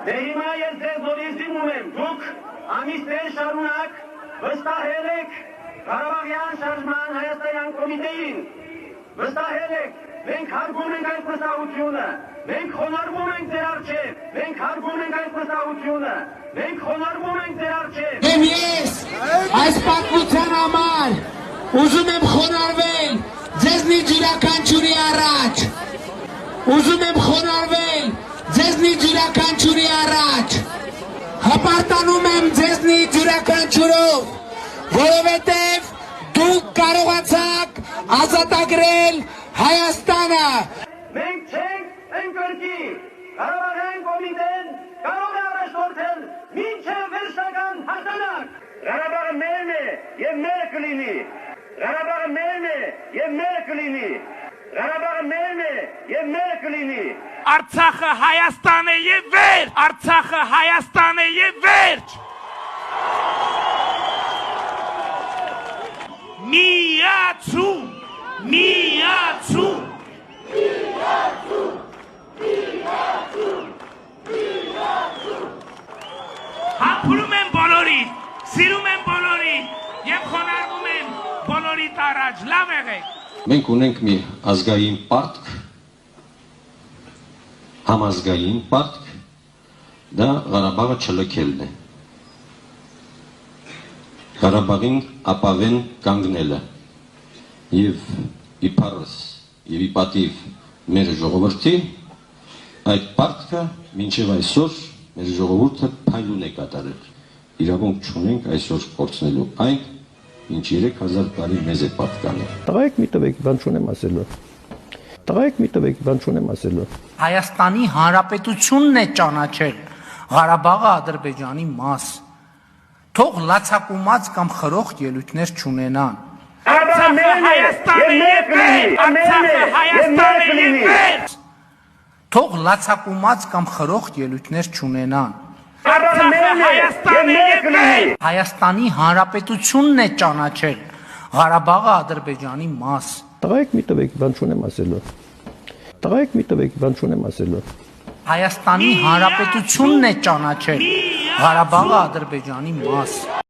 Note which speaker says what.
Speaker 1: Դերիմա ես ձեզ նորից դիմում եմ, դուք ամիսներ շարունակ վստահել եք Ղարաբաղյան շարժման Հայաստանյան կոմիտեին, վստահել եք, մենք հարգում ենք այդ վստահությունը, մենք խոնարհվում ենք ձեր առջև, մենք հարգում ենք այդ վստահությունը, մենք խոնարհվում ենք ձեր առջև։
Speaker 2: Ես այս պատմության համար ուզում եմ խոնարհվել ձեզնից յուրաքանչյուրի առաջ, ուզում եմ խոնարհվել ձեզնից յուրաքանչյուրի առաջ, հպարտանում եմ ձեզնից յուրաքանչյուրով, որովհետև դուք կարողացաք ազատագրել Հայաստանը։
Speaker 1: Մենք չենք ընկրկի, Ղարաբաղյան կոմիտեն կարող է առաջնորդել մինչև վերջնական հաղթանակ։ Ղարաբաղը մերն է և մերը կլինի, Ղարաբաղը մերն է և մերը կլինի, Ղարաբաղը մերն է և մերը կլինի։
Speaker 3: Արցախը Հայաստան է և վերջ, Արցախը Հայաստան է և վերջ։ Միացու, միացու, միացու, միացու, միացու։ Հապրում եմ բոլորին, սիրում եմ բոլորին և խոնարհվում եմ բոլորիդ առաջ, լավ եղեք։
Speaker 4: Մենք ունենք մի ազգային պարտք, համազգային պարտք, դա Ղարաբաղը չլքելն է։ Ղարաբաղին ապավեն կանգնելը և իպարս և իպատիվ մեր ժողովրդի այդ պարտքը մինչև այսօր մեր ժողովուրդը փայլուն է կատարել։ Իրավունք չունենք այսօր կորցնելու այն, ինչ 3000 տարի մեզ է պատկանել։
Speaker 5: Տղայք մի տվեք, բան չունեմ ասելու։ Տղայք մի տվեք, բան չունեմ ասելու։
Speaker 6: Հայաստանի Հանրապետությունն է ճանաչել Ղարաբաղը Ադրբեջանի մաս։ Թող լացակումած կամ խրոխտ ելույթներ չունենան։
Speaker 3: Արցախը Հայաստան է և վերջ, Արցախը Հայաստան է և վերջ։
Speaker 6: Թող լացակումած կամ խրոխտ ելույթներ չունենան։
Speaker 3: Արցախը Հայաստան է և վերջ։
Speaker 6: Հայաստանի Հանրապետությունն է ճանաչել Ղարաբաղը Ադրբեջանի մաս։
Speaker 5: Տղայք մի տվեք, բան չունեմ ասելու։ Տղայք մի տվեք, բան չունեմ ասելու։
Speaker 6: Հայաստանի Հանրապետությունն է ճանաչել Ղարաբաղը Ադրբեջանի մաս։